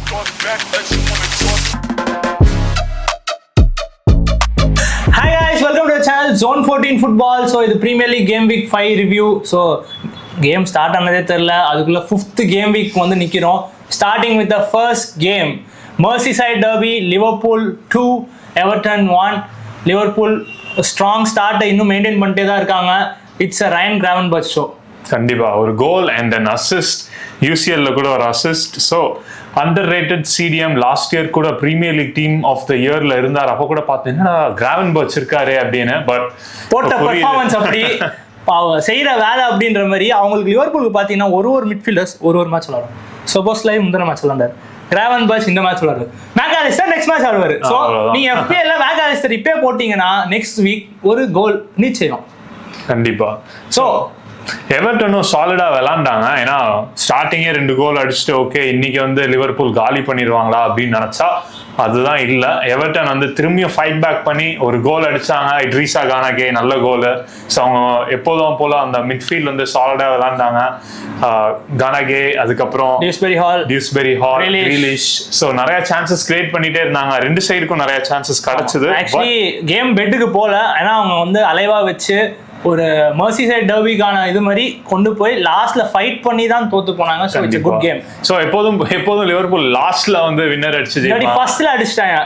Hi guys, welcome to the channel Zone 14 Football. So இது Premier League Game Week 5 review. So game start ஆனதே தெரியல, அதுக்குள்ள 5th game week வந்து நிக்கிறோம். Starting with the first game, Merseyside Derby, Liverpool 2, Everton 1. Liverpool strong start இன்னும் maintain பண்ணிட்டே தான் இருக்காங்க. It's a Ryan Gravenberch show. கண்டிப்பா ஒரு கோல் அண்ட் அன் அசிஸ்ட், யூசிஎல்ல கூட ஒரு assist. So underrated CDM last year கூட premier league team of the இயர்ல இருந்தார். அப்போ கூட பார்த்தீங்கன்னா கிராவன்பர்ச் இருக்காரு அப்படின்னு. பட் போட்ட பெர்ஃபார்மன்ஸ் அப்படி செய்யற வேலை அப்படின்ற மாதிரி அவங்களுக்கு லிவர்பூலுக்கு பார்த்தீங்கன்னா ஒரு மிட்ஃபீல்டர்ஸ் ஒரு மேட்ச் விளாடும். சப்போஸ் லைவ் முந்தின மேட்ச் விளாண்டாரு கிராவன்பர்ச், இந்த மேட்ச் விளாடுவார். மேக்காலிஸ்டர் நெக்ஸ்ட் மேட்ச் ஆடுவார். ஸோ நீங்க FPL மேக்காலிஸ்டர் இப்பே போட்டீங்கன்னா நெக்ஸ்ட் வீக் ஒரு கோல் நிச்சயம். கண்டிப்பா. ஸோ எவர்டனும் சாலிடா விளாண்டாங்க. ஏன்னா ஸ்டார்டிங்கே 2 கோல் அடிச்சுட்டு ஓகே இன்னைக்கு வந்து லிவர்பூல் காலி பண்ணிடுவாங்களா அப்படின்னு நினைச்சா அதுதான் இல்லை. எவர்டன் வந்து திரும்பியும் ஃபைட் பேக் பண்ணி ஒரு கோல் அடிச்சாங்க. இட்ரிசா கானாகே நல்ல கோலு. ஸோ அவங்க எப்போதும் போல அந்த மிட்ஃபீல்ட் வந்து சாலிடா விளாண்டாங்க. கானாகே, அதுக்கப்புறம் டியூஸ்பெரி ஹால், கிரீலிஷ். ஸோ நிறைய சான்சஸ் கிரியேட் பண்ணிட்டே இருந்தாங்க. 2 சைடுக்கும் நிறைய சான்சஸ் கிடைச்சது. ஆக்சுவலி கேம் பெட்டுக்கு போல, ஏன்னா அவங்க வந்து அலைவா வச்சு ஒரு Merseyside டர்பிக்கான இது மாதிரி கொண்டு போய் லாஸ்ட்ல ஃபைட் பண்ணி தான் தோத்து போனாங்க. So it's a good game. So எப்போதும் லிவர்பூல் லாஸ்ட்ல வந்து வின்னர் அடிச்சு ஜெயிப்பாங்க.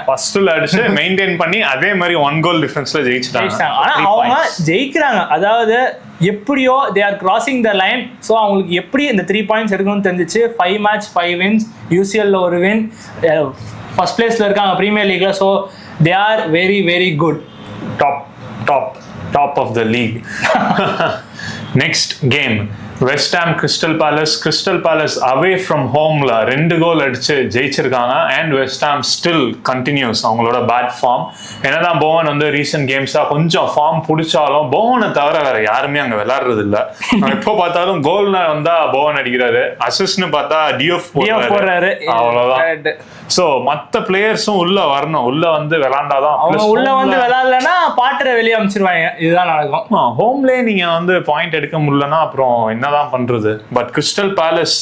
ஃபர்ஸ்ட்ல அடிச்சு மெயின்டைன் பண்ணி அதே மாதிரி 1 கோல் டிஃபரன்ஸ்ல ஜெயிச்சிட்டாங்க. ஆனா அவங்க ஜெயிக்கிறாங்க. அதாவது எப்படியோ they are crossing the line. So அவங்களுக்கு எப்படி இந்த 3 பாயிண்ட்ஸ் எடுக்கணும்னு தெரிஞ்சிச்சு. 5 மேட்ச் 5 wins, UCL ல ஒரு win, ஃபர்ஸ்ட் பிளேஸ்ல இருக்காங்க பிரீமியர் லீக்ல. So they are very very good. Top of the league. Next game, West Ham Crystal Palace away from homeல 2 கோல் அடிச்சு ஜெயிச்சிருக்காங்க. and West Ham still continues அவங்களோட பேட் ஃபார்ம். என்னதான் போவன் வந்து ரீசன்ட் கேம்ஸா கொஞ்சம் ஃபார்ம் பிடிச்சாலும் போவனை தவிர வேற யாருமே அங்க விளையாடுறது இல்ல. எப்போ பார்த்தாலும் கோல்னா வந்தா போவன் அடிக்கிறாரு, அசிஸ்ட்னு பார்த்தா டிஎஃப் போடுறாரு, அவ்வளவுதான். சோ மத்த பிளேயர்ஸும் உள்ள வரணும், உள்ள வந்து விளையாண்டாதான். அவங்க உள்ள வந்து விளையாடலன்னா பாட்டரை வெளியே அமைச்சிருவாங்க. இதுதான் நடக்கும். ஹோம்லயே நீங்க வந்து பாயிண்ட் எடுக்க முடியலன்னா அப்புறம் என்னதான் பண்றது. பட் கிறிஸ்டல் பேலஸ்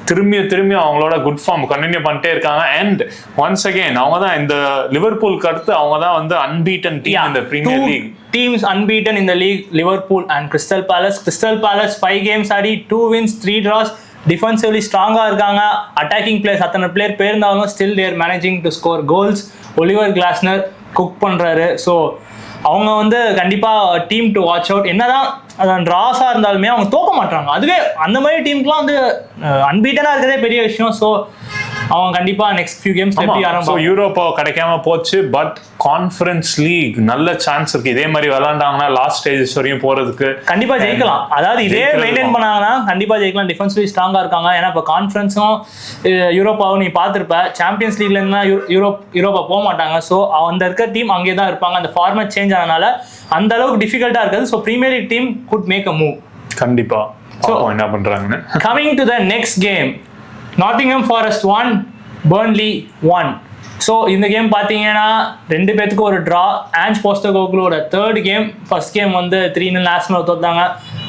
திரும்பி அவங்களோட குட் ஃபார்ம் கண்டினியூ பண்ணிட்டே இருக்காங்க. அண்ட் ஒன்ஸ் அகெயின் அவங்க தான் இந்த லிவர்பூலுக்கு அடுத்து அவங்க தான் வந்து அன்பீட்டன் டீம் இந்த premier league. Teams unbeaten in the league, Liverpool and Crystal Palace. Crystal Palace 5 games Aadi 2 wins 3 draws. Defensively ஸ்ட்ராங்காக இருக்காங்க. அட்டாக்கிங் பிளேயர்ஸ் அத்தனை பிளேயர் போயிருந்தாலும் still they're managing to score goals. Oliver Glasner cook பண்ணுறாரு. So அவங்க வந்து கண்டிப்பாக team to watch out. என்னதான் அதான் ட்ராஸாக இருந்தாலுமே அவங்க தோக்க மாட்டாங்க. அதுவே அந்த மாதிரி டீமுக்குலாம் வந்து அன்பீட்டனாக இருக்கிறதே பெரிய விஷயம். ஸோ அவங்க கண்டிப்பா நெக்ஸ்ட் ஃபியூ கேம்ஸ் எப்படி ஆரம்பிப்பாங்க. யூரோப்பா கிடைக்காம போச்சு. பட் கான்ஃபரன்ஸ் லீக் நல்ல சான்ஸ் இருக்கு. இதே மாதிரி விளையாண்டாங்கன்னா லாஸ்ட் ஸ்டேஜஸ் வரையும் போறதுக்கு கண்டிப்பா ஜெயிக்கலாம். அதாவது இதே மெயின்டைன் பண்ணாங்கன்னா கண்டிப்பா ஜெயிக்கலாம். டிஃபென்ஸ்லி ஸ்ட்ராங்கா இருக்காங்க. ஏன்னா இப்போ கான்ஃபரன்ஸும் யூரோப்பாவும் நீ பார்த்துருப்ப. சாம்பியன்ஸ் லீக்ல இருந்தா யூரோப்பா போக மாட்டாங்க. ஸோ அந்த இருக்க டீம் அங்கே தான் இருப்பாங்க. அந்த ஃபார்மேட் சேஞ்ச் ஆனதுனால அந்த அளவுக்கு டிஃபிகல்ட்டா இருக்காது. So premier league team could make a move. கண்டிப்பா என்ன பண்றாங்கன்னு. Coming to the next game, Nottingham Forest 1, Burnley 1. So இந்த கேம் பார்த்தீங்கன்னா 2 பேத்துக்கு ஒரு ட்ரா. ஆன்ஜ் போஸ்டகோக்லோட 3rd கேம். ஃபர்ஸ்ட் கேம் வந்து 3-0 ஆர்சனல் தோத்தாங்க.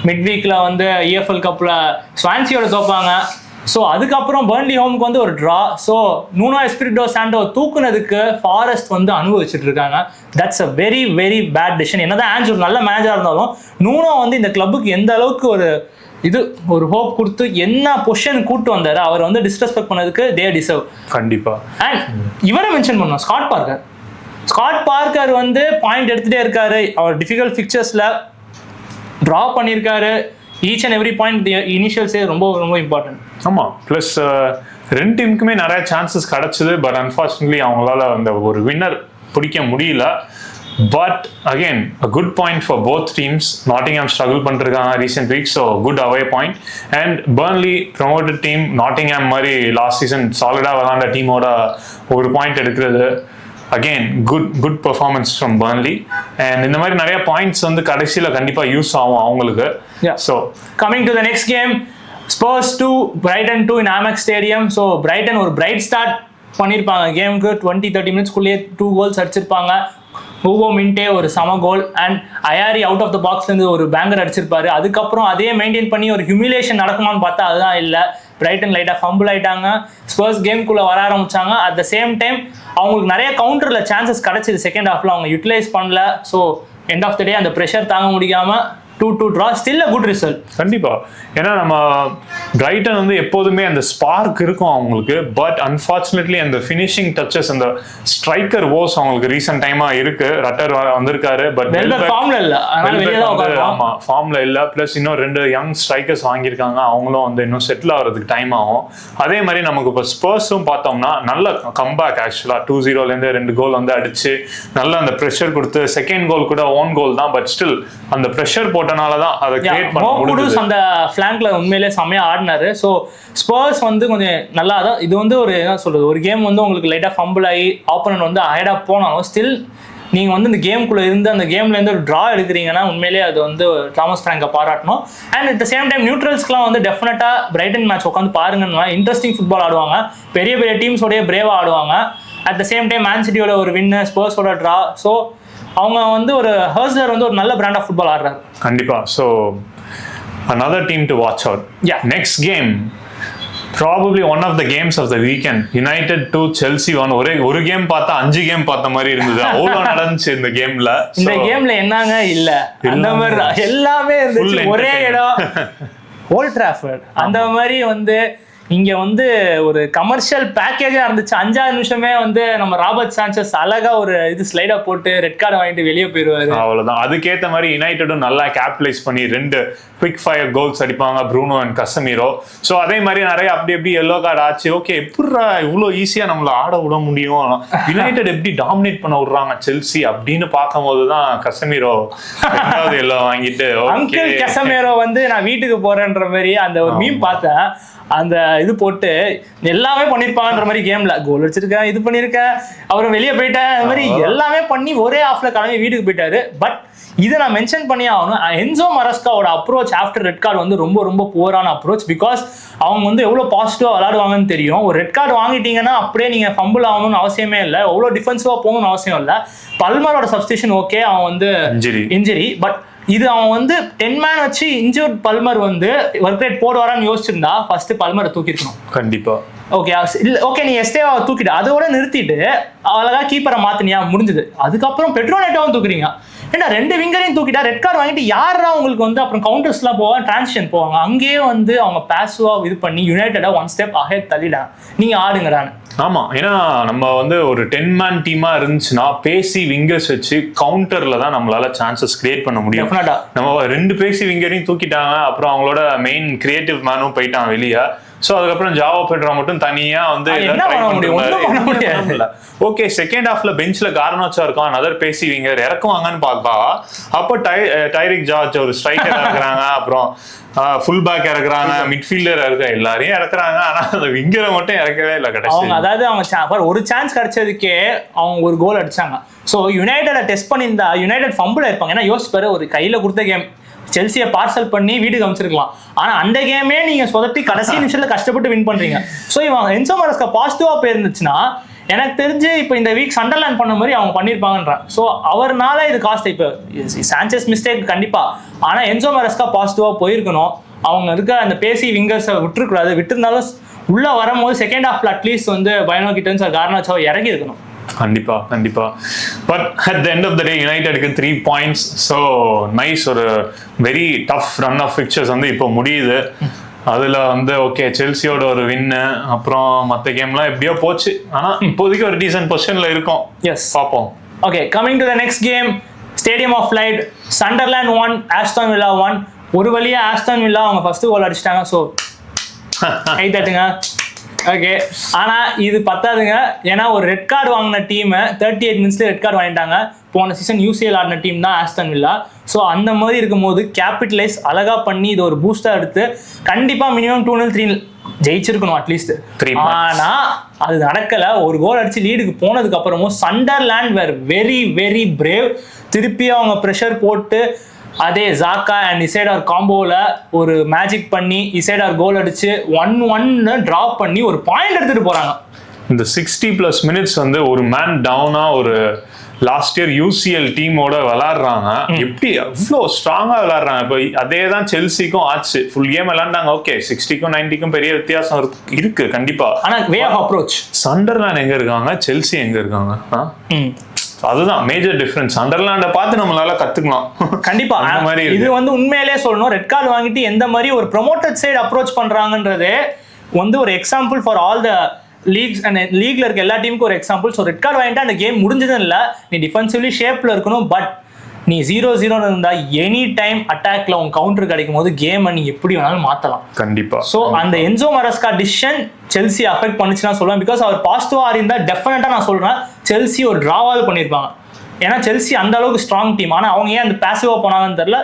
மிட் வீக்கில் வந்து EFL கப்பில் ஸ்வான்சியோட தோப்பாங்க. ஸோ அதுக்கப்புறம் பர்ன்லி ஹோமுக்கு வந்து ஒரு draw. So Nuno Espirito Santo தூக்குனதுக்கு ஃபாரஸ்ட் வந்து அனுபவிச்சுட்டு இருக்காங்க. That's a very very bad decision. என்னதான் ஆன்ஜ் ஒரு நல்ல மேனேஜராக இருந்தாலும் நூனோ வந்து இந்த கிளப்புக்கு எந்த அளவுக்கு ஒரு ஹோப் கொடுத்து என்ன பொசிஷன் கூட்டு வந்தாரு, அவர் வந்து டிஸ்ரெஸ்பெக்ட் பண்ணதுக்கு தே டிசர்வ். கண்டிப்பா. அண்ட் இவரை மென்ஷன் பண்ணோம், ஸ்காட் பார்க்கர் வந்து பாயிண்ட் எடுத்துட்டே இருக்காரு. அவர் டிஃபிகல்ட் பிக்சர்ஸ்ல டிரா பண்ணியிருக்காரு. ஈச் அண்ட் எவ்ரி பாயிண்ட் இனிஷியல்ஸே ரொம்ப ரொம்ப இம்பார்ட்டன்ட். ஆமா. பிளஸ் 2 டீமுக்குமே நிறைய சான்சஸ் கிடைச்சது. பட் அன்பார்ச்சுனேட்லி அவங்களால அந்த ஒரு வின்னர் பிடிக்க முடியல. But again, a good point for both teams. Nottingham struggle பண்ணிருக்காங்க recent weeks, so good away point. And Burnley promoted team, Nottingham மாதிரி last season solid விளையாண்ட டீமோட ஒரு பாயிண்ட் எடுக்கிறது. Again, good performance from Burnley. And இந்த மாதிரி நிறைய points வந்து கடைசியில் கண்டிப்பா யூஸ் ஆகும் அவங்களுக்கு. So coming to the next game, Spurs 2, Brighton 2 in Amex Stadium. So Brighton ஒரு bright start பண்ணிருப்பாங்க கேமுக்கு. 20-30 மினிட்ஸ்க்குள்ளேயே 2 கோல்ஸ் அடிச்சிருப்பாங்க. ஹூகோ மின்டே ஒரு சம கோல். அண்ட் அயாரி அவுட் ஆஃப் த பாக்ஸ்லேருந்து ஒரு பேங்கர் அடிச்சிருப்பாரு. அதுக்கப்புறம் அதே மெயின்டைன் பண்ணி ஒரு ஹியூமிலேஷன் நடக்குமான்னு பார்த்தா அதுதான் இல்லை. பிரைட்டன் லைட்டாக ஃபம்பிள் ஆயிட்டாங்க. ஸ்பர்ஸ் கேம்குள்ளே வர ஆரம்பிச்சாங்க. அட் த சேம் டைம் அவங்களுக்கு நிறைய கவுண்டரில் சான்சஸ் கிடச்சிது செகண்ட் ஹாஃபில், அவங்க யூட்டிலைஸ் பண்ணல. ஸோ எண்ட் ஆஃப் த டே அந்த ப்ரெஷர் தாங்க முடியாமல் 2-2 draw, still a good result. கண்டிப்பா. ஏன்னா நம்ம பிரைட்டன் வந்து எப்போதுமே அந்த ஸ்பார்க் இருக்கும் அவங்களுக்கு. பட் அன்ஃபார்ச்சுனேட்லி அந்த ஃபினிஷிங் டச்சஸ், அந்த ஸ்ட்ரைக்கர் வோஸ் அவங்களுக்கு ரீசெண்ட் டைமா இருக்கு. ரட்டர் வந்திருக்காரு, பட் ஃபார்ம்ல இல்ல. ஆமா, ஃபார்ம்ல இல்ல. பிளஸ் இன்னும் 2 யங் ஸ்ட்ரைக்கர்ஸ் வாங்கியிருக்காங்க. அவங்களும் வந்து இன்னும் செட்டில் ஆகிறதுக்கு டைம் ஆகும். அதே மாதிரி நமக்கு இப்போ ஸ்பர்ஸும் பார்த்தோம்னா நல்ல கம்பேக். ஆக்சுவலா 2-0 இருந்து 2 கோல் வந்து அடிச்சு நல்ல அந்த ப்ரெஷர் கொடுத்து, செகண்ட் கோல் கூட ஓன் கோல் தான், பட் ஸ்டில் அந்த ப்ரெஷர் போட்டனாலதான் அதை கிரியேட் பண்ண முடியுது. அந்த ஃபிளாங்க்ல உண்மையிலே செமையா ஆடினாரு. ஸோ ஸ்பர்ஸ் வந்து கொஞ்சம் நல்லா தான். இது வந்து ஒரு என்ன சொல்றது, ஒரு கேம் வந்து உங்களுக்கு லைட்டா ஃபம்பிள் ஆகி ஆப்போனன்ட் வந்து ஹைடா போனாலும் ஸ்டில் நீங்க வந்து இந்த கேமுக்குள்ள இருந்து அந்த கேம்ல இருந்து ஒரு டிரா எடுக்கிறீங்கன்னா உண்மையிலேயே அது வந்து தாமஸ் ஃப்ராங்கை பாராட்டணும். And at the same time நியூட்ரல்ஸ்க்குலாம் வந்து டெஃபினட்டா பிரைட்டன் மேட்ச் உட்காந்து பாருங்கன்னா இன்ட்ரெஸ்டிங் ஃபுட்பால் ஆடுவாங்க. பெரிய பெரிய டீம்ஸோடய பிரேவா ஆடுவாங்க. At the same time Man சிட்டியோட ஒரு வின்னு, ஸ்பர்ஸோட டிரா. ஸோ அவங்க வந்து ஒரு ஹர்ஸ்லர் வந்து ஒரு நல்ல பிராண்ட் ஆஃப் ஃபுட்பால் ஆடுறாரு. கண்டிப்பா. So another team to watch out. Yeah. Next game, probably one of the games of the weekend. United 2 Chelsea 1. ஒரு கேம் பார்த்தா 5 கேம் பார்த்த மாதிரி இருந்தது. அவ்வளோ நடந்துச்சு இந்த கேம்ல. இந்த கேம்ல என்னங்க இல்ல, அந்த மாதிரி எல்லாமே இருந்துச்சு. ஒரே இடம் ஓல்ட் டிராஃபர்ட். அந்த மாதிரி வந்து இங்க வந்து ஒரு கமர்ஷியல் பேக்கேஜா இருந்துச்சு. 5ஆவது நிமிஷமே வந்து நம்ம ராபர்ட் சாnchez அழகா ஒரு இது ஸ்லைடா போட்டு ரெட் கார்டு வாங்கிட்டு வெளியே போயிருவாரு. அவ்வளவுதான். அதுக்கேற்ற மாதிரி யுனைடெடும் நல்லா கேபிட்டலைஸ் பண்ணி 2 குவிக் ஃபயர் கோல்ஸ் அடிப்பாங்க, ப்ரூனோ அண்ட் கசமீரோ. ஸோ அதே மாதிரி நிறைய அப்படி எல்லோ கார்டு ஆச்சு. ஓகே, எப்படா இவ்வளோ ஈஸியா நம்மள ஆட விட முடியும், யுனைடெட் எப்படி டாமினேட் பண்ண விடுறாங்க செல்சி அப்படின்னு பார்க்கும்போது தான் கசமீரோ 2வது எல்லோ வாங்கிட்டு அங்கிள் கசமீரோ வந்து நான் வீட்டுக்கு போறேன்ற மாதிரி அந்த ஒரு மீம் பார்த்தேன். அந்த இது போட்டு எல்லாமே பண்ணிருப்பாங்கன்ற மாதிரி கேம்ல கோல் அடிச்சிருக்கேன், இது பண்ணிருக்கேன், அவரும் வெளியே போயிட்டேன், இந்த மாதிரி எல்லாமே பண்ணி ஒரே ஆஃப்ல கிளம்பி வீட்டுக்கு போயிட்டாரு. பட் இதை நான் மென்ஷன் பண்ணி ஆகணும். என்சோ மரஸ்காவோட அப்ரோச் ஆஃப்டர் ரெட் கார்டு வந்து ரொம்ப ரொம்ப புவரான அப்ரோச். பிகாஸ் அவங்க வந்து எவ்வளோ பாசிட்டிவா விளையாடுவாங்கன்னு தெரியும். ஒரு ரெட் கார்டு வாங்கிட்டீங்கன்னா அப்படியே நீங்க ஃபம்பிள் ஆகணும்னு அவசியமே இல்லை, எவ்வளோ டிஃபென்சிவா போகணும்னு அவசியம் இல்லை. பல்மரோட சப்ஸ்டிஷன் ஓகே, அவன் வந்து இன்ஜுரி. பட் இது அவன் வந்து 10 மேன் வச்சு இன்ஜூர்ட் பல்மர் வந்து ஒர்க் ரேட் போடுவாரான்னு யோசிச்சிருந்தா ஃபர்ஸ்ட் பல்மரை தூக்கிருக்கணும். கண்டிப்பா. ஓகே இல்ல, ஓகே நீ எஸ்டேவாவை தூக்கிட்டு அதோட நிறுத்திட்டு அழகா கீப்பரை மாத்தினியா, முடிஞ்சது. அதுக்கப்புறம் பெட்ரோனேட்டாவும் தூக்குறீங்க. ஏன்னா 2 விங்கரையும் தூக்கிட்டா ரெட் கார்டு வாங்கிட்டு யாரா உங்களுக்கு வந்து அப்புறம் கவுண்டர்ஸ்லாம் போவாங்க, டிரான்சிஷன் போவாங்க. அங்கேயே வந்து அவங்க பாசிவா இது பண்ணி யுனைடெடா 1 ஸ்டெப் அஹெட் தள்ளிடாங்க, நீங்க ஆடுங்கடான்னு. ஆமா, ஏன்னா நம்ம வந்து ஒரு 10 மேன் டீமா இருந்துச்சுன்னா பேசி விங்கர்ஸ் வச்சு கவுண்டர்ல தான் நம்மளால சான்சஸ் கிரியேட் பண்ண முடியும். நம்ம 2 பேசி விங்கரையும் தூக்கிட்டாங்க, அப்புறம் அவங்களோட மெயின் கிரியேட்டிவ் மேனும் போயிட்டான் வெளியே. ஸோ அதுக்கப்புறம் ஜாவோ பெட்ரா மட்டும் தனியா வந்து ஓகே செகண்ட் ஹாஃப்ல பெஞ்ச்ல கார்னாச்சா இருக்கும், அதர் பேசி விங்கர் இறக்குவாங்கன்னு பார்த்தா அப்போ டைரிக் ஜார்ஜ் ஒரு ஸ்ட்ரைக்கர் இறக்குறாங்க, அப்புறம் ஃபுல் பேக் இறக்குறாங்க, மிட்ஃபீல்டர் இருக்க எல்லாரையும் இறக்குறாங்க. ஆனா அந்த விங்கரை மட்டும் இறக்கவே இல்லை கடைசி. அதாவது அவங்க ஒரு சான்ஸ் கிடைச்சதுக்கே அவங்க ஒரு கோல் அடிச்சாங்க. ஸோ யுனைடெட டெஸ்ட் பண்ணியிருந்தா யுனைடெட் ஃபம்பிள் இருப்பாங்க. ஏன்னா யோசிப்பாரு, ஒரு கையில கொடுத்த கேம் செல்சியை பார்சல் பண்ணி வீட்டுக்கு அமைச்சிருக்கலாம். ஆனா அந்த கேமே நீங்க சொதப்பி கடைசி நிமிஷத்துல கஷ்டப்பட்டு வின் பண்றீங்க. ஸோ இவன் என்சோ மரஸ்கா பாசிட்டிவா போயிருந்துச்சுன்னா எனக்கு தெரிஞ்சு இப்போ இந்த வீக் சண்டர்லேண்ட் பண்ண மாதிரி அவங்க பண்ணியிருப்பாங்கன்றான். ஸோ அவர்னால இது காஸ்ட். இப்போ சாnchez மிஸ்டேக் கண்டிப்பா, ஆனா என்சோ மரஸ்கா பாசிட்டிவா போயிருக்கணும். அவங்க இருக்க அந்த பேசி விங்கர்ஸை விட்டுருக்கூடாது. விட்டுருந்தாலும் உள்ள வரும்போது செகண்ட் ஹாஃப்ல அட்லீஸ்ட் வந்து பயனோ கிட்டன்ஸ் கார்னாச்சோ இறங்கி இருக்கணும். கண்டிப்பா கண்டிப்பா. But at the end of the day யுனைடெடுக்கு 3 points. ஸோ நைஸ், ஒரு very tough run of fixtures வந்து இப்போ முடியுது. அதுல வந்து ஓகே செல்சியோட ஒரு வின்னு, அப்புறம் மற்ற கேம்லாம் எப்படியோ போச்சு. ஆனா இப்போதைக்கு ஒரு டீசன்ட் பொசிஷன்ல இருக்கும். எஸ், பார்ப்போம். Okay, coming to the next game, stadium of light, Sunderland 1 Aston Villa 1. ஒரு வழியா ஆஸ்டன் வில்லா அவங்க ஃபர்ஸ்ட் கோல் அடிச்சிட்டாங்க. ஸோ கை தட்டுங்க. ஓகே, ஆனா இது பத்தாதுங்க. ஏன்னா ஒரு ரெட் கார்டு வாங்கின டீம் 38 மினிட்ஸ்ல ரெட் கார்டு வாங்கிட்டாங்க. போன சீசன் யூசிஎல் ஆடின டீம் தான் ஆஸ்டன் வில்லா. ஸோ அந்த மாதிரி இருக்கும்போது கேபிட்டலைஸ் அழகா பண்ணி இது ஒரு பூஸ்டா எடுத்து கண்டிப்பா மினிமம் 2-0 3-0 ஜெயிச்சிருக்கணும் அட்லீஸ்ட். ஆனா அது நடக்கல. ஒரு கோல் அடிச்சு லீடுக்கு போனதுக்கு அப்புறமும் Sunderland were very very brave. திருப்பி அவங்க ப்ரெஷர் போட்டு அதே ஜாக்கா அண்ட் இசைடார் காம்போவில் ஒரு மேஜிக் பண்ணி இசைடார் கோல் அடிச்சு 1-1 டிராப் பண்ணி ஒரு பாயிண்ட் எடுத்துட்டு போறாங்க. இந்த 60+ மினிட்ஸ் வந்து ஒரு மேன் டவுனா ஒரு லாஸ்ட் இயர் யூசிஎல் டீமோட விளையாடுறாங்க, எப்படி அவ்வளோ ஸ்ட்ராங்கா விளையாடுறாங்க. இப்போ அதே தான் செல்சிக்கும் ஆச்சு, ஃபுல் கேம் விளையாண்டாங்க. ஓகே 60க்கும் 90க்கும் பெரிய வித்தியாசம் இருக்கு கண்டிப்பா. ஆனா வே ஆஃப் அப்ரோச் சண்டர்லாண்ட் எங்க இருக்காங்க, செல்சி எங்க இருக்காங்க, அதுதான் மேஜர் டிஃபரன்ஸ். சண்டர்லாண்டை பார்த்து நம்மளால கத்துக்கலாம் கண்டிப்பா. இது வந்து உண்மையிலே சொல்லணும், ரெட் கார்டு வாங்கிட்டு எந்த மாதிரி ஒரு ப்ரொமோட்டட் சைடு அப்ரோச் பண்றாங்கன்றது வந்து ஒரு example for all the leagues and லீக்ல இருக்க எல்லா டீமுக்கும் ஒரு எக்ஸாம்பிள். ஸோ ரெட் கார்டு வாங்கிட்டு அந்த கேம் முடிஞ்சதும் இல்லை, நீ டிஃபென்சிவ்லி ஷேப்ல இருக்கணும், பட் நீ 0-0 இருந்தா எனி டைம் அட்டாக்ல உங்க கவுண்டர் கிடைக்கும் போது கேமை நீ எப்படி வேணாலும் மாத்தலாம் கண்டிப்பா. ஸோ அந்த என்சோ மரஸ்கா டிசிஷன் செல்சி அஃபெக்ட் பண்ணுச்சுன்னா சொல்லுவேன். பிகாஸ் அவர் பாசிட்டிவா இருந்தா டெஃபினட்டா நான் சொல்றேன் செல்சி ஒரு டிராவால் பண்ணிருப்பாங்க. ஏன்னா செல்சி அந்த அளவுக்கு ஸ்ட்ராங் டீம். ஆனா அவங்க ஏன் அந்த பாசிவா போனாங்கன்னு தெரியல.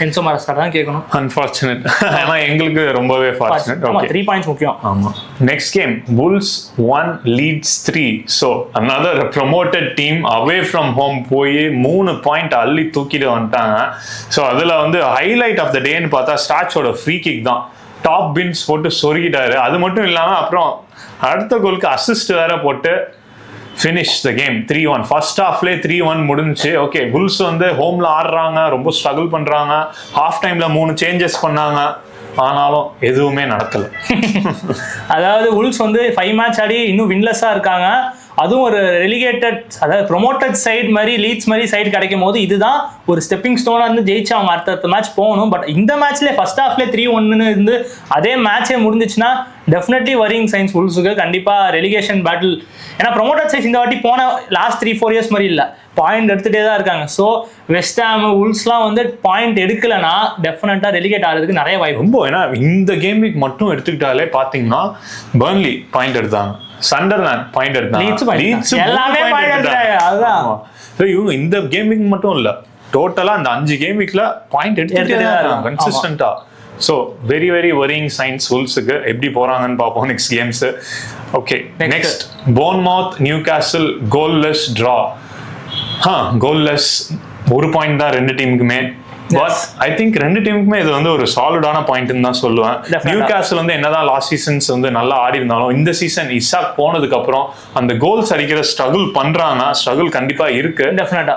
என்சோ மரஸ்கா தான் கேட்கணும். அன்ஃபார்ச்சுனேட். ஆனா எங்களுக்கு ரொம்பவே ஃபார்ச்சுனேட். ஆமா 3 பாயிண்ட்ஸ் முக்கியம். ஆமா. Next game Wolves 1 Leeds 3. So another promoted team away from home போய் 3 பாயிண்ட் அள்ளி தூக்கிட்டு வந்துட்டாங்க. ஸோ அதுல வந்து ஹைலைட் ஆஃப் த டேன்னு பார்த்தா ஸ்டாட்சோட ஃப்ரீ கிக் தான். டாப் பின்ஸ் போட்டு சொருகிட்டாரு. அது மட்டும் இல்லாம அப்புறம் அடுத்த கோலுக்கு அசிஸ்ட் வேற போட்டு finish the game 3-1. ஃபர்ஸ்ட் ஹாஃப்ல 3-1 முடிஞ்சுச்சு. ஓகே Wolves வந்து ஹோம்ல ஆடுறாங்க, ரொம்ப ஸ்ட்ரகிள் பண்றாங்க. ஹாஃப் டைம்ல 3 சேஞ்சஸ் பண்ணாங்க, ஆனாலும் எதுவுமே நடக்கல. அதாவது Wolves வந்து 5 மேட்ச் ஆடி இன்னும் வின்லெஸ்ஸா இருக்காங்க. அதுவும் ஒரு ரெலிகேட்டட், அதாவது ப்ரொமோட்டட் சைடு மாதிரி லீட்ஸ் மாதிரி சைடு கிடைக்கும் போது இதுதான் ஒரு ஸ்டெப்பிங் ஸ்டோனா இருந்து ஜெயிச்சு அவங்க அடுத்த மேட்ச் போகணும். பட் இந்த மேட்ச்ல ஃபர்ஸ்ட் ஹாஃப்ல 3-1 இருந்து அதே மேட்சே முடிஞ்சிச்சுன்னா டெஃபினெட்லி வரிங் சைன்ஸ் Wolvesக்கு கண்டிப்பா ரெலிகேஷன் பேட்டில். ஏன்னா ப்ரொமோட்டட் சைஸ் இந்த வாட்டி போன லாஸ்ட் 3-4 இயர்ஸ் மாதிரி இல்லை, பாயிண்ட் எடுத்துட்டே தான் இருக்காங்க. ஸோ வெஸ்ட் ஹாம் Wolvesலாம் வந்து பாயிண்ட் எடுக்கலன்னா டெஃபினட்டா ரெலிகேட் ஆகிறதுக்கு நிறைய வாய்ப்பு. ரொம்ப ஏன்னா இந்த கேம் வீக் மட்டும் எடுத்துக்கிட்டாலே பாத்தீங்கன்னா பர்ன்லி பாயிண்ட் எடுத்தாங்க, சண்டர்லாண்ட் பாயிண்ட் எடுத்தாங்க, லீட்ஸ் எல்லாமே பாயிண்ட் எடுத்தாங்க. அதுதான் இவங்க இந்த கேம் வீக் மட்டும் இல்ல, டோட்டலா அந்த 5 கேம் வீக்ல பாயிண்ட் எடுத்துட்டே தான் இருக்காங்க கன்சிஸ்டன்ட்டா. So very very worrying signs Wolvesக்கு. எப்படி போறாங்கன்னு பார்ப்போம் next games. Okay next Bournemouth Newcastle goalless draw. Goalless 1 point தான் 2 டீமுக்குமே. பட் ஐ திங்க் 2 டீமுக்குமே இது வந்து ஒரு சாலிடான பாயிண்ட்னு தான் சொல்லுவேன். நியூகாசல் வந்து என்னதான் லாஸ்ட் சீசன்ஸ் வந்து நல்லா ஆடி இருந்தாலும் இந்த சீசன் இசாக் போனதுக்கு அப்புறம் அந்த கோல்ஸ் அடிக்கிற ஸ்ட்ரகிள் பண்றாங்க. ஸ்ட்ரகிள் கண்டிப்பா இருக்கு டெஃபினட்டா.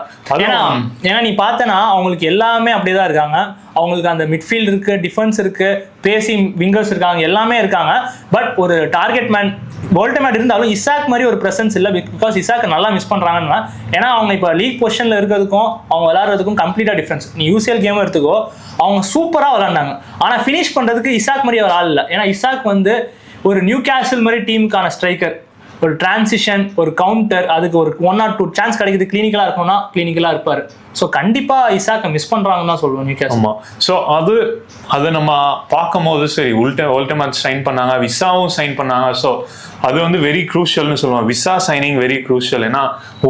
ஏன்னா நீ பார்த்தனா அவங்களுக்கு எல்லாமே அப்படிதான் இருக்காங்க. அவங்களுக்கு அந்த மிட்ஃபீல்ட் இருக்கு, டிஃபென்ஸ் இருக்கு, பேசி விங்கர்ஸ் இருக்காங்க, எல்லாமே இருக்காங்க. பட் ஒரு டார்கெட் மேன் வோல்டமேட் இருந்தாலும் இசாக் மாதிரி ஒரு பிரசன்ஸ் இல்லை. பிகாஸ் இசாக் நல்லா மிஸ் பண்றாங்கன்னா, ஏன்னா அவங்க இப்போ லீக் பொசிஷன்ல இருக்கிறதுக்கும் அவங்க விளையாடுறதுக்கும் கம்ப்ளீட்டா டிஃபரன்ஸ். நீ யூசிஎல் கேம் எடுத்துக்கோ, அவங்க சூப்பரா விளையாண்டாங்க. ஆனா ஃபினிஷ் பண்றதுக்கு இசாக் மாதிரி ஒரு ஆள் இல்லை. ஏன்னா இசாக் வந்து ஒரு நியூகாசல் மாதிரி டீமுக்கான ஸ்ட்ரைக்கர். ஒரு டிரான்சிஷன், ஒரு கவுண்டர், அதுக்கு ஒரு 1 or 2 சான்ஸ் கிடைக்குது, கிளினிக்கலா இருக்கணும்னா கிளினிக்கலா இருப்பாரு. ஸோ கண்டிப்பா இசாக்கை மிஸ் பண்றாங்கன்னு தான் சொல்லுவோம் நியூகாசல். ஆமா. ஸோ அது நம்ம பார்க்கும் போது சரி வோல்டமேட் சைன் பண்ணாங்க, விசாவும் சைன் பண்ணாங்க. ஸோ அது வந்து வெரி க்ரூஷியல்னு சொல்லுவாங்க. Visa signing very crucial. ஏன்னா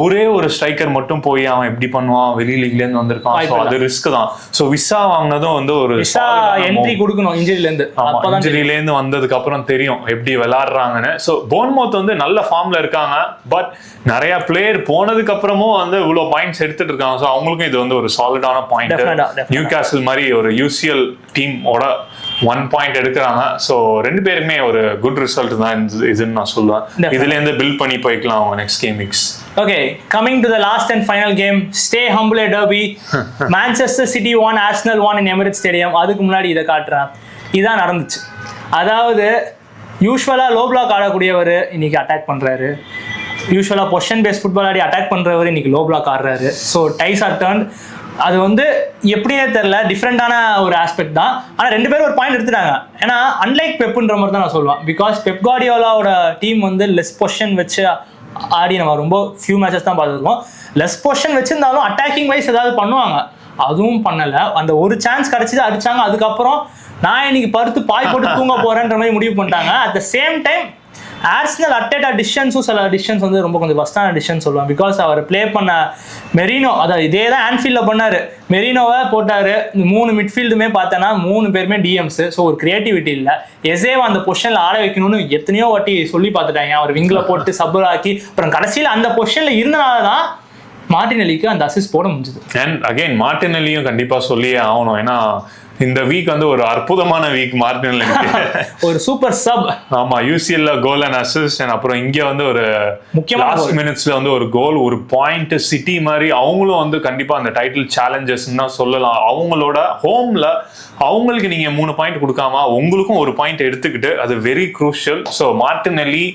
ஒரே ஒரு ஸ்ட்ரைக்கர் மட்டும் போய் அவன் எப்படி பண்ணுவான், வெளி லீக்ல இருந்து வந்திருக்கான். ஸோ அது ரிஸ்க் தான். ஸோ விசா வாங்கினதும் வந்து ஒரு விசா என்ட்ரி கொடுக்கணும் இன்ஜுரியில இருந்து. இன்ஜுரியில இருந்து வந்ததுக்கு அப்புறம் தெரியும் எப்படி விளையாடுறாங்கன்னு. ஸோ போர்ன்மவுத் வந்து நல்ல ஃபார்ம்ல இருக்காங்க. பட் நிறைய பிளேயர் போனதுக்கு அப்புறமும் வந்து இவ்வளவு பாயிண்ட்ஸ் எடுத்துட்டு இருக்காங்க. ஸோ அவங்களுக்கும் இது வந்து ஒரு சாலிடான பாயிண்ட். நியூகாசல் மாதிரி ஒரு யூசிஎல் டீமோட 1 பாயிண்ட் எடுக்கிறாங்க. ஸோ 2 பேருமே ஒரு குட் ரிசல்ட் தான் இதுன்னு நான் சொல்லுவேன். இதுல இருந்து பில்ட் பண்ணி போய்க்கலாம் அவங்க next game weeks. Okay, coming to the last and final game, stay humble derby. Manchester city 1 Arsenal 1 in Emirates stadium. அதுக்கு முன்னாடி இதை காட்டுறேன். இதான் நடந்துச்சு. அதாவது யூஸ்வலா லோ பிளாக் ஆடக்கூடியவர் இன்னைக்கு அட்டாக் பண்றாரு. யூஸ்வலா பொசிஷன் பேஸ் ஃபுட்பால் ஆடி அட்டாக் பண்றவர் இன்னைக்கு லோ பிளாக் ஆடுறாரு. So tides are turn. அது வந்து எப்படியே தெரியல, டிஃப்ரெண்டான ஒரு ஆஸ்பெக்ட் தான். ஆனால் 2 பேரும் ஒரு பாயிண்ட் எடுத்துட்டாங்க. ஏன்னா அன்லைக் பெப்புன்ற மாதிரி தான் நான் சொல்லுவேன். பிகாஸ் பெப் கார்டியோலாவோட டீம் வந்து லெஸ் பொசிஷன் வச்சு ஆடி நம்ம ரொம்ப ஃபியூ மேட்சஸ் தான் பார்த்துருக்கோம். லெஸ் பொசிஷன் வச்சிருந்தாலும் அட்டாக்கிங் வைஸ் ஏதாவது பண்ணுவாங்க, அதுவும் பண்ணலை. அந்த ஒரு சான்ஸ் கிடைச்சிது, அடிச்சாங்க. அதுக்கப்புறம் நான் இன்னைக்கு படுத்து பாய் போட்டு தூங்க போறேன்ற மாதிரி முடிவு பண்ணிட்டாங்க. At the same time Arsenal Arteta டிசிஷன்ஸும் சில டிசிஷன்ஸ் வந்து ரொம்ப கொஞ்சம் பஸ்டான டிசிஷன் சொல்லுவேன். பிகாஸ் அவர் பிளே பண்ண மெரினோ, அதாவது இதே தான் ஆன்ஃபீல்டில் பண்ணார். மெரினோவை போட்டார். 3 மிட்ஃபீல்டுமே பார்த்தோன்னா 3 பேருமே டிஎம்ஸ். ஸோ ஒரு கிரியேட்டிவிட்டி இல்லை. எசேவை அந்த பொசிஷனில் ஆட வைக்கணும்னு எத்தனையோ வாட்டி சொல்லி பார்த்துட்டாங்க. அவர் விங்கில் போட்டு சப்பர் ஆக்கி அப்புறம் கடைசியில் அந்த பொசிஷனில் இருந்தனால தான் மார்டினெல்லிக்கு அந்த அசிஸ்ட் போட முடிஞ்சது. அண்ட் அகைன் மார்டினெல்லியும் கண்டிப்பாக சொல்லியே ஆகணும். ஏன்னா இந்த வீக் வந்து ஒரு அற்புதமான வீக் மார்டினல் ஒரு சூப்பர் சப். ஆமா, யூசிஎல்ல கோல் அண்ட் அசிஸ்ட், அப்புறம் இங்க வந்து ஒரு முக்கியமான லாஸ்ட் மினிட்ஸ்ல வந்து ஒரு கோல், ஒரு பாயிண்ட். சிட்டி மாதிரி அவங்களும் வந்து கண்டிப்பா அந்த டைட்டில் சேலஞ்சர்ஸ் சொல்லலாம். அவங்களோட ஹோம்ல அவங்களுக்கு நீங்க 3 பாயிண்ட் கொடுக்காம உங்களுக்கும் ஒரு பாயிண்ட் எடுத்துக்கிட்டு, அது வெரி குரூஷியல். ஸோ மார்டினெல்லி,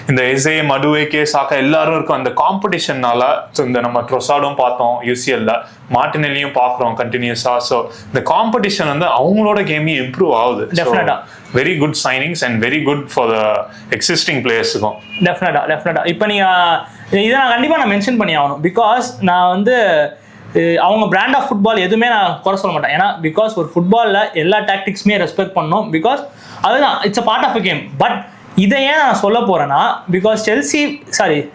இந்த எஸ்ஏ, மடுவேகே, சாக்கா எல்லாரும் இருக்கும் அந்த காம்படிஷன்னால. ஸோ இந்த நம்ம ட்ரொசார்டும் பார்த்தோம் யூசிஎல்ல, மார்டினெல்லியும் பார்க்குறோம் கண்டினியூஸா. ஸோ இந்த காம்படிஷன் வந்து அவங்களோட கேமையும் இம்ப்ரூவ் ஆகுது. டெஃபினட்டா very good signings and very good for the existing பிளேயர்ஸுக்கும். டெஃபினட்டா இப்போ இதை நான் கண்டிப்பாக நான் மென்ஷன் பண்ணி ஆகணும். பிகாஸ் நான் வந்து அவங்க பிராண்ட் ஆஃப் ஃபுட்பால் எதுவுமே நான் குறை சொல்ல மாட்டேன். ஏன்னா பிகாஸ் ஒரு ஃபுட்பாலில் எல்லா டாக்டிக்ஸுமே ரெஸ்பெக்ட் பண்ணணும். பிகாஸ் அதுதான் it's a part of a game. But இதை ஏன் நான் சொல்ல போகிறேன்னா, பிகாஸ்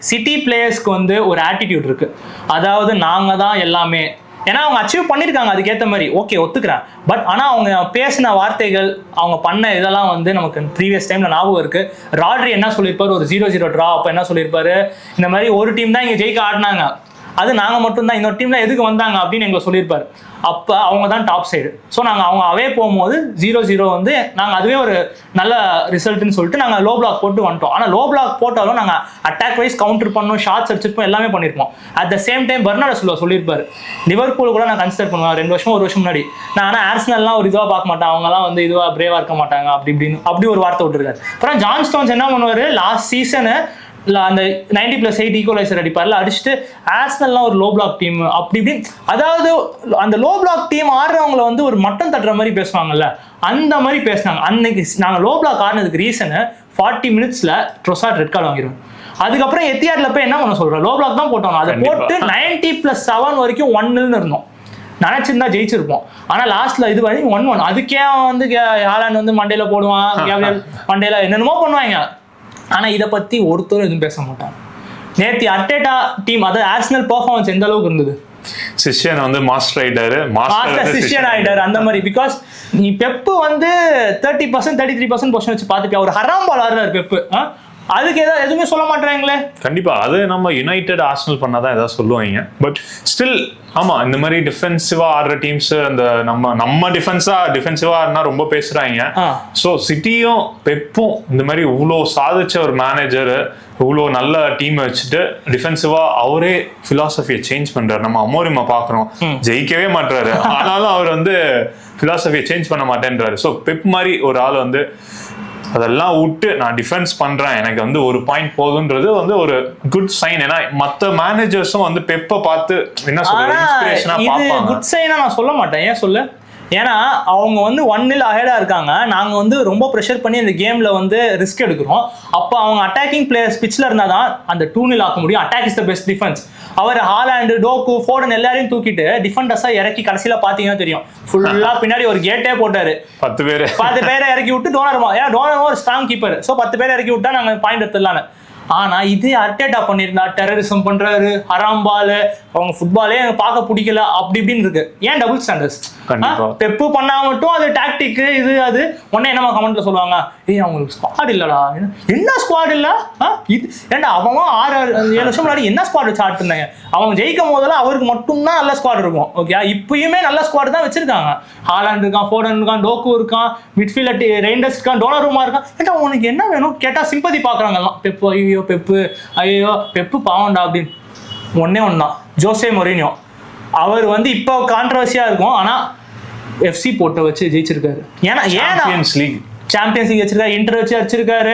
சிட்டி பிளேயர்ஸ்க்கு வந்து ஒரு ஆட்டிடியூட் இருக்குது. அதாவது நாங்கள் தான் எல்லாமே. ஏன்னா அவங்க அச்சீவ் பண்ணியிருக்காங்க அதுக்கேற்ற மாதிரி, ஓகே ஒத்துக்கிறேன். பட் ஆனால் அவங்க பேசின வார்த்தைகள், அவங்க பண்ண இதெல்லாம் வந்து நமக்கு ப்ரீவியஸ் டைமில் ஞாபகம் இருக்குது. ராட்ரி என்ன சொல்லியிருப்பார், ஒரு 0-0 ட்ரா அப்போ என்ன சொல்லியிருப்பாரு, இந்த மாதிரி ஒரு டீம் தான் இங்கே ஜெயிக்க ஆடினாங்க, அது நாங்கள் மட்டும்தான், இன்னொரு டீம்ல எதுக்கு வந்தாங்க அப்படின்னு எங்களை சொல்லியிருப்பாரு. அப்போ அவங்க தான் டாப் சைடு. ஸோ நாங்கள் அவங்க அவே போகும்போது 0-0 வந்து நாங்கள் அதுவே ஒரு நல்ல ரிசல்ட்னு சொல்லிட்டு நாங்கள் லோ பிளாக் போட்டு வந்துட்டோம். ஆனால் லோ பிளாக் போட்டாலும் நாங்கள் அட்டாக் வைஸ் கவுண்டர் பண்ணோம், ஷாட்ஸ் அடிச்சிருப்போம், எல்லாமே பண்ணியிருப்போம். At the same time Bernardo Silva சொல்லியிருப்பாரு, லிவர்பூல் கூட நான் கன்சிடர் பண்ணுவேன் 2 வருஷம் 1 வருஷம் முன்னாடி. நான் ஆனால் ஆர்சனல்லாம் ஒரு இதுவாக பார்க்க மாட்டேன், அவங்கலாம் வந்து இதுவாக பிரேவாக இருக்க மாட்டாங்க அப்படி ஒரு வார்த்தை விட்டுருக்காரு. அப்புறம் ஜான் ஸ்டோன்ஸ் என்ன பண்ணுவார், லாஸ்ட் சீசனு அந்த 90+8 ஈக்குவலைசர் அடிப்பார்ல, அடிச்சுட்டு ஆர்சனல்லாம் ஒரு லோ பிளாக் டீம் அப்படி இப்படி, அதாவது அந்த லோ பிளாக் டீம் ஆடுறவங்களை வந்து ஒரு மட்டம் தட்டுற மாதிரி பேசுவாங்கல்ல, அந்த மாதிரி பேசினாங்க. அன்னைக்கு நாங்கள் லோ பிளாக் ஆடினதுக்கு ரீசனு 40 மினிட்ஸில் ட்ரொசார்ட் ரெட் கார்டு வாங்கிடுவோம். அதுக்கப்புறம் எத்தியாட்ல போய் என்ன பண்ண சொல்கிறோம், லோ பிளாக் தான் போட்டோம். அதை போட்டு 90+7 வரைக்கும் 1-0 இருந்தோம். நினைச்சிருந்தா ஜெயிச்சிருப்போம். ஆனால் லாஸ்ட்ல இது வரைக்கும் 1-1. அதுக்கே வந்து ஹாலாண்ட் வந்து மண்டையில போடுவான், கேப்ரியல் மண்டையில என்னென்னமோ பண்ணுவாங்க. ஆனால் இதை பற்றி ஒருத்தரும் எதுவும் பேச மாட்டாங்க. நேற்று அர்டேட்டா டீம், அதாவது ஆர்சனல் பெர்ஃபார்மன்ஸ் எந்த அளவுக்கு இருந்தது, சிஷியன் வந்து மாஸ்டர் ஆயிட்டாரு அந்த மாதிரி. பிகாஸ் நீ பெப்பு வந்து 30% 33% பொசிஷன் வச்சு பார்த்துட்டு ஒரு ஹராம் பால் ஆடுறாரு பெப்பு, அதுக்கு ஏதாவது எதுவுமே சொல்ல மாட்டாங்களே. கண்டிப்பா அது நம்ம யுனைடெட் ஆர்சனல் பண்ணாதான் ஏதாவது சொல்லுவாங்க. பட் ஸ்டில் ஆமா, இந்த மாதிரி டிஃபென்சிவா ஆடுற டீம்ஸ், அந்த நம்ம டிஃபென்சிவா ஆடினா ரொம்ப பேசுறாங்க. ஸோ சிட்டியும் பெப்பும் இந்த மாதிரி இவ்வளோ சாதிச்ச ஒரு மேனேஜர், இவ்வளோ நல்ல டீம் வச்சுட்டு டிஃபென்சிவா அவரே பிலாசபியை சேஞ்ச் பண்றாரு. நம்ம அமோரிமா பாக்குறோம், ஜெயிக்கவே மாட்டாரு, ஆனாலும் அவர் வந்து பிலாசபியை சேஞ்ச் பண்ண மாட்டேன்றாரு. ஸோ பெப் மாதிரி ஒரு ஆள் வந்து அதெல்லாம் விட்டு நான் டிஃபென்ஸ் பண்றேன், எனக்கு வந்து ஒரு பாயிண்ட் போதுன்றது வந்து ஒரு குட் சைன். ஏன்னா மற்ற மேனேஜர்ஸும் வந்து பெப்பை பார்த்து என்ன சொல்றது, இன்ஸ்பிரேஷனா பார்ப்பாங்க. குட் சைனா நான் சொல்ல மாட்டேன். ஏன் சொல்லு, ஏன்னா அவங்க வந்து 1-0 அஹெடா இருக்காங்க, நாங்க வந்து ரொம்ப ப்ரெஷர் பண்ணி இந்த கேம்ல வந்து ரிஸ்க் எடுக்கிறோம். அப்போ அவங்க அட்டாக்கிங் பிளேயர்ஸ் பிட்ச்ல இருந்தா தான் அந்த 2-0 ஆக்க முடியும். Attack is the best defence. அவர் ஹாலாண்டு, டோக்கு, ஃபோர்டன் எல்லாரையும் தூக்கிட்டு டிஃபெண்டர்ஸா இறக்கி கடைசியில பாத்தீங்கன்னா தெரியும், ஃபுல்லா பின்னாடி ஒரு கேட்டே போட்டாரு. 10 பேரை இறக்கி விட்டு டோனர்மா, ஏன்னா டோனர்மா ஒரு ஸ்ட்ராங் கீப்பர். ஸோ 10 பேரை இறக்கி விட்டா நாங்க பாயிண்ட் எடுத்துடலான்னு. ஆனா இது அர்டேட்டா பண்ணியிருந்தா டெரரிசம் பண்றாரு, ஹராம்பால், அவங்க ஃபுட்பாலே எனக்கு பார்க்க பிடிக்கல அப்படி இப்படின்னு இருக்கு. ஏன் டபுள் ஸ்டாண்டர்ட்ஸ்? பெப்பு பண்ணா மட்டும் அது டாக்டிக், இது அது உடனே என்னமா கமெண்ட்ல சொல்லுவாங்க, ஏய் அவங்களுக்கு ஸ்குவாட் இல்லடா. என்ன ஸ்குவாட் இல்ல, இது ஏன்டா அவன் 6-7 வருஷம் முன்னாடி என்ன ஸ்குவாட் வச்சு ஆட்டு இருந்தாங்க, அவங்க ஜெயிக்கும் போதெல்லாம் அவருக்கு மட்டும்தான் நல்ல ஸ்குவாட் இருக்கும். ஓகே, இப்பயுமே நல்ல ஸ்குவாட் தான் வச்சிருக்காங்க. ஹாலாண்ட் இருக்கான், ஃபோர்டன் இருக்கான், டோக்கு இருக்கான், மிட்ஃபீல்ட் ரெய்ண்டர்ஸ் இருக்கான், டோனருமா இருக்கான். ஏன்டா உனக்கு என்ன வேணும் கேட்டா சிம்பதி பாக்குறாங்க எல்லாம். பெப்பு ஐயோ பெப்பு, ஐயோ பெப்பு பாவண்டா அப்படின்னு. ஒன்றுதான் ஜோசே மொரினியோ, அவர் வந்து இப்போ கான்ட்ரவர்சியா இருக்கும், ஆனா எஃப்சி போட்ட வச்சு ஜெயிச்சிருக்காரு. ஏன்னா சாம்பியன்ஸ் லீக் வச்சிருக்காரு, இன்டர் வச்சு அடிச்சிருக்காரு.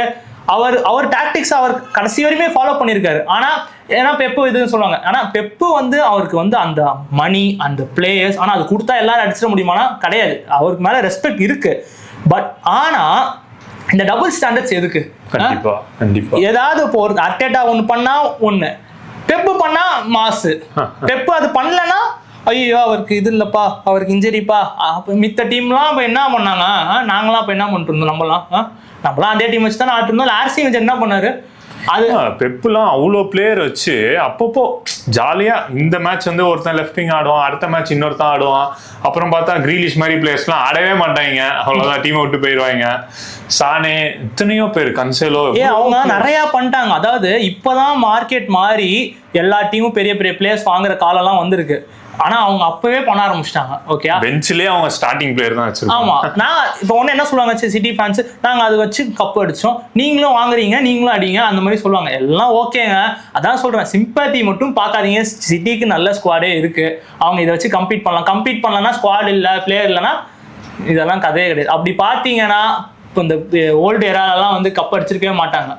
அவர் டாக்டிக்ஸ் அவர் கடைசி வரையுமே ஃபாலோ பண்ணியிருக்காரு. ஆனா ஏன்னா பெப்பு இதுன்னு சொல்லுவாங்க, ஆனா பெப்பு வந்து அவருக்கு வந்து அந்த மணி, அந்த பிளேயர்ஸ், ஆனா அது கொடுத்தா எல்லாரும் அடிச்சிட முடியுமானா கிடையாது. அவருக்கு மேல ரெஸ்பெக்ட் இருக்கு. பட் ஆனா இந்த டபுள் ஸ்டாண்டர்ட்ஸ் எதுக்கு? கண்டிப்பா ஏதாவது இப்போ ஒரு அர்டேட்டா ஒன்று பண்ணா ஒன்று, பெப்பு பண்ணா மாசு. பெப்பு அது பண்ணலன்னா ஐயோ அவருக்கு இது இல்லப்பா, அவருக்கு இன்ஜரிப்பா. மித்த டீம்லாம் இப்போ என்ன பண்ணாங்க, நாங்களாம் இப்போ என்ன பண்ணிட்டு இருந்தோம், நம்மளாம் அதே டீம் வச்சு தானே ஆட்டிருந்தோம். ஆர்சி வச்சு என்ன பண்ணாரு, அது பெப்புலாம் அவ்வளோ பிளேயர் வச்சு அப்பப்போ ஜாலியா இந்த மேட்ச் வந்து ஒருத்தன் லெஃப்ட் விங் ஆடுவான், அடுத்த மேட்ச் இன்னொருத்தன் ஆடுவான். அப்புறம் பார்த்தா கிரீலிஷ் மாதிரி பிளேயர்ஸ்லாம் ஆடவே மாட்டாங்க, அவ்வளோதான் டீமை விட்டு போயிடுவாங்க. சானே, எத்தனையோ பேர், கன்சேலோ, அவங்க நிறைய பண்ணிட்டாங்க. அதாவது இப்பதான் மார்க்கெட் மாறி எல்லா டீமும் பெரிய பெரிய பிளேயர்ஸ் வாங்குற காலம்லாம் வந்திருக்கு. ஆனா அவங்க அப்பவே பண்ண ஆரம்பிச்சிட்டாங்க. ஓகே, பெஞ்சிலே அவங்க ஸ்டார்டிங் பிளேயர் தான் வச்சிருக்காங்க. ஆமா, நான் இப்போ ஒண்ணு என்ன சொல்லுவாங்க, சிட்டி ஃபேன்ஸ் நாங்க அதை வச்சு கப் அடிச்சோம், நீங்களும் வாங்குறீங்க நீங்களும் அடிங்க அந்த மாதிரி சொல்லுவாங்க. எல்லாம் ஓகேங்க, அதான் சொல்றேன், சிம்பத்தி மட்டும் பார்க்காதீங்க. சிட்டிக்கு நல்ல ஸ்குவாடே இருக்கு, அவங்க இதை வச்சு கம்பீட் பண்ணலாம். ஸ்குவாட் இல்ல, பிளேயர் இல்லைன்னா இதெல்லாம் கதையே கிடையாது. அப்படி பார்த்தீங்கன்னா இப்போ இந்த ஓல்டு எராலெல்லாம் வந்து கப் அடிச்சிருக்கவே மாட்டாங்க.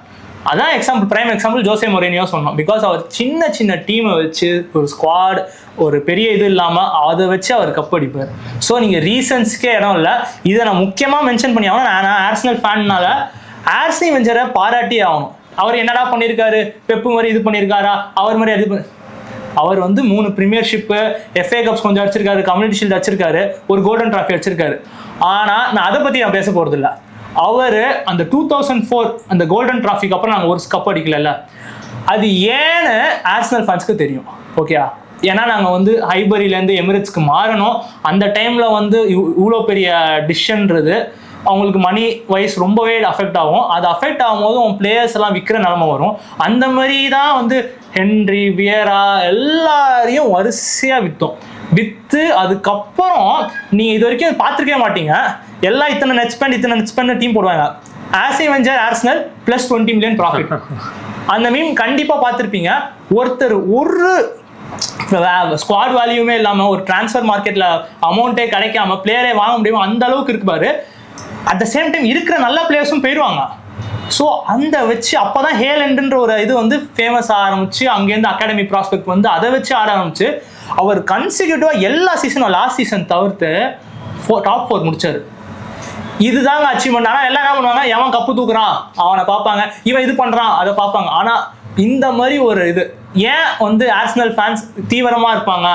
அதான் example, prime example José Mourinho சொன்னோம். பிகாஸ் அவர் சின்ன சின்ன டீமை வச்சு ஒரு ஸ்குவாட், ஒரு பெரிய இது இல்லாமல் அதை வச்சு அவர் கப் அடிப்பார். ஸோ நீங்கள் ரீசன்ஸ்க்கே இடம் இல்லை. இதை நான் முக்கியமாக மென்ஷன் பண்ணி ஆகணும். நான் ஆர்சனல் ஃபேன்னால ஆர்சனி வெஞ்சரை பாராட்டி ஆகணும். அவர் என்னடா பண்ணியிருக்காரு, பெப்பு மாதிரி இது பண்ணியிருக்காரா, அவர் மாதிரி அது அவர் வந்து 3 பிரீமியர்ஷிப்பு, FA கப்ஸ் கொஞ்சம் அடிச்சிருக்காரு, கம்யூனிட்டி ஷீல்டு அடிச்சிருக்காரு, ஒரு கோல்டன் ட்ராஃபி அடிச்சிருக்காரு. ஆனால் நான் அதை பற்றி நான் பேச போகிறது இல்லை. அவர் அந்த 2004 அந்த கோல்டன் ட்ராஃபிக்கு அப்புறம் நாங்கள் ஒரு கப் அடிக்கல, அது ஏன்னு ஆர்சனல் ஃபேன்ஸ்க்கு தெரியும். ஓகே, ஏன்னா நாங்கள் வந்து ஹைபரியிலேருந்து எமிரேட்ஸ்க்கு மாறணும். அந்த டைமில் வந்து இவ்வளோ பெரிய டிசிஷன்றது அவங்களுக்கு மணி வைஸ் ரொம்பவே அஃபெக்ட் ஆகும். அது அஃபெக்ட் ஆகும்போது அவங்க பிளேயர்ஸ் எல்லாம் விற்கிற நிலமை வரும். அந்த மாதிரி தான் வந்து ஹென்ரி, வியரா எல்லாரையும் வரிசையாக விற்று அதுக்கப்புறம் நீங்கள் இது வரைக்கும் பார்த்துருக்கவே மாட்டீங்க. எல்லாம் இத்தனை நெட் ஸ்பெண்ட் டீம் போடுவாங்க. Arsenal Wenger Arsenal plus 20 million profit. அந்த மீம் கண்டிப்பாக பார்த்துருப்பீங்க. ஒருத்தர் ஒரு ஸ்குவாட் வேல்யூமே இல்லாமல் ஒரு டிரான்ஸ்ஃபர் மார்க்கெட்டில் அமௌண்ட்டே கிடைக்காம பிளேயரே வாங்க முடியும் அந்த அளவுக்கு இருக்கு பாரு. அட் த சேம் டைம் இருக்கிற நல்ல பிளேயர்ஸும் போயிடுவாங்க. ஸோ அந்த வச்சு அப்போ தான் ஹேலண்டுன்ற ஒரு இது வந்து ஃபேமஸ் ஆரம்பிச்சு, அங்கேருந்து அகாடமி ப்ராஸ்பெக்ட் வந்து அதை வச்சு ஆட ஆரம்பிச்சு அவர் கன்சிக்யூட்டிவாக எல்லா சீசனும் லாஸ்ட் சீசன் தவிர்த்து டாப் 4 முடிச்சாரு. இதுதாங்க அச்சீவ்மெண்ட். ஆனால் எல்லாம் என்ன பண்ணுவாங்க, எவன் கப்பு தூக்குறான் அவனை பார்ப்பாங்க, இவன் இது பண்ணுறான் அதை பார்ப்பாங்க. ஆனால் இந்த மாதிரி ஒரு இது ஏன் வந்து ஆர்சனல் ஃபேன்ஸ் தீவிரமாக இருப்பாங்க,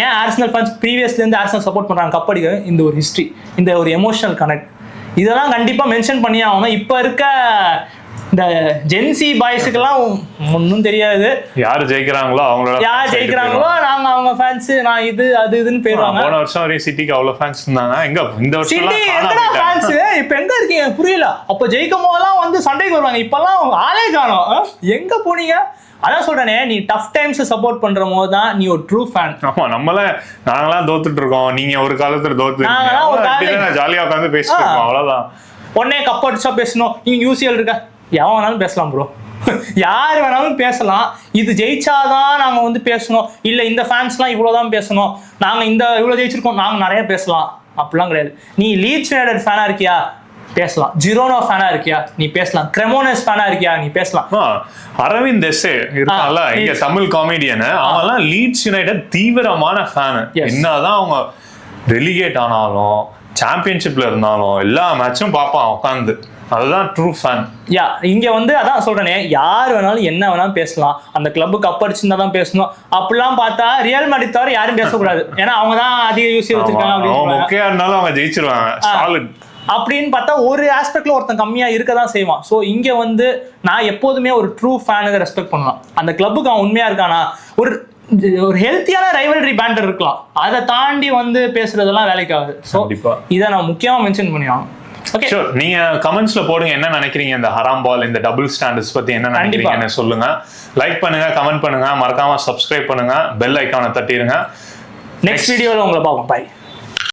ஏன் ஆர்சனல் ஃபேன்ஸ் ப்ரீவியஸ்லேருந்து ஆர்சனல் சப்போர்ட் பண்ணுறாங்க கப் அடிக்க, இந்த ஒரு ஹிஸ்ட்ரி, இந்த ஒரு எமோஷனல் கனெக்ட், இதெல்லாம் கண்டிப்பாக மென்ஷன் பண்ணி ஆகணும். இப்போ இருக்க இந்த ஜென்சி பாய்ஸுக்கெல்லாம் ஒன்றும் தெரியாது. யார் ஜெயிக்கிறாங்களோ நாங்கள் அவங்க ஃபேன்ஸ், நான் இது அது இதுன்னு போயிடுவாங்க. போன வருஷம் வரையும் சிட்டிக்கு அவ்வளோ ஃபேன்ஸ் இருந்தாங்க. எங்க இந்த வருஷம் ஃபேன்ஸ் இப்போ எங்க இருக்கீங்க புரியல. அப்போ ஜெயிக்கும் போதெல்லாம் வந்து சண்டைக்கு வருவாங்க, இப்பெல்லாம் ஆளே காணோம். எங்க போனீங்க? அதான் சொல்றேனே, நீ டஃப் டைம்ஸ் சப்போர்ட் பண்ற போது தான் நீ ஒரு ட்ரூ ஃபேன். ஆமா, நாங்களாம் தோத்துட்டு இருக்கோம், நீங்க ஒரு காலத்துல தோத்துட்டு ஜாலியா உட்காந்து பேசிட்டு இருக்கோம், அவ்வளவுதான். உடனே கப் அடிச்சா பேசணும், நீங்க யூசிஎல் இருக்க, எவன் வேணாலும் பேசலாம் ப்ரோ, யார் வேணாலும் பேசலாம். இது ஜெயிச்சாதான் நாங்க வந்து பேசணும், இல்ல இந்த ஃபேன்ஸ்லாம் இவ்வளவுதான் பேசணும், நாங்க இந்த இவ்வளவு ஜெயிச்சிருக்கோம் நாங்க நிறைய பேசலாம், அப்படிலாம் கிடையாது. நீ லீட்ஸ் யுனைடெட் ஃபேனா இருக்கியா பேசலாம், ஜிரோனா ஃபேனா இருக்கியா நீ பேசலாம், கிரெமோனஸ் ஃபேனா இருக்கியா நீ பேசலாம். அரவிந்த் தெசே இருக்கான்ல இங்க தமிழ் காமெடியன், அவன்லாம் லீட்ஸ் யுனைடெட் தீவிரமான ஃபேன். என்னதான் அவங்க ரெலிகேட் ஆனாலும் சாம்பியன்ஷிப்ல இருந்தாலும் எல்லா மேட்சும் பார்ப்பான் உட்காந்து. அதுதான் ட்ரூ ஃபேன். இங்க வந்து அதான் சொல்றேனே, யார் வேணாலும் என்ன வேணாலும் பேசலாம், அந்த கிளப்பு கப் அடிச்சிருந்தா தான் பேசணும். அப்படிலாம் பார்த்தா ரியல் மேட்ரிட் தவிர யாரும் பேசக்கூடாது, ஏன்னா அவங்க தான் அதிக யூஸ் வச்சிருக்காங்க. அவங்க ஜெயிச்சிருவாங்க அப்படின்னு பார்த்தா ஒரு ஆஸ்பெக்ட்ல ஒருத்தன் கம்மியா இருக்க தான் செய்வான். ஸோ இங்க வந்து நான் எப்போதுமே ஒரு ட்ரூ ஃபேனுக்கு ரெஸ்பெக்ட் பண்ணுவேன். அந்த கிளப்புக்கு அவன் உண்மையா இருக்கானா, ஒரு ஹெல்த்தியான ரைவல்ரி பேண்டர் இருக்கலாம், அதை தாண்டி வந்து பேசுறதெல்லாம் வேலைக்கு ஆகுது. ஸோ இதை நான் முக்கியமா மென்ஷன் பண்ணுவேன். ஓகே, நீங்க கமெண்ட்ஸ்ல போடுங்க என்ன நினைக்கிறீங்க இந்த ஹராம் பால், இந்த டபுள் ஸ்டாண்டர்ட்ஸ் பத்தி என்ன நினைக்கிறீங்கன்னு சொல்லுங்க. லைக் பண்ணுங்க, கமெண்ட் பண்ணுங்க, மறக்காம சப்ஸ்கிரைப் பண்ணுங்க, பெல் ஐக்கானை தட்டிடுங்க. நெக்ஸ்ட் வீடியோல உங்களை பார்ப்போம். பாய்.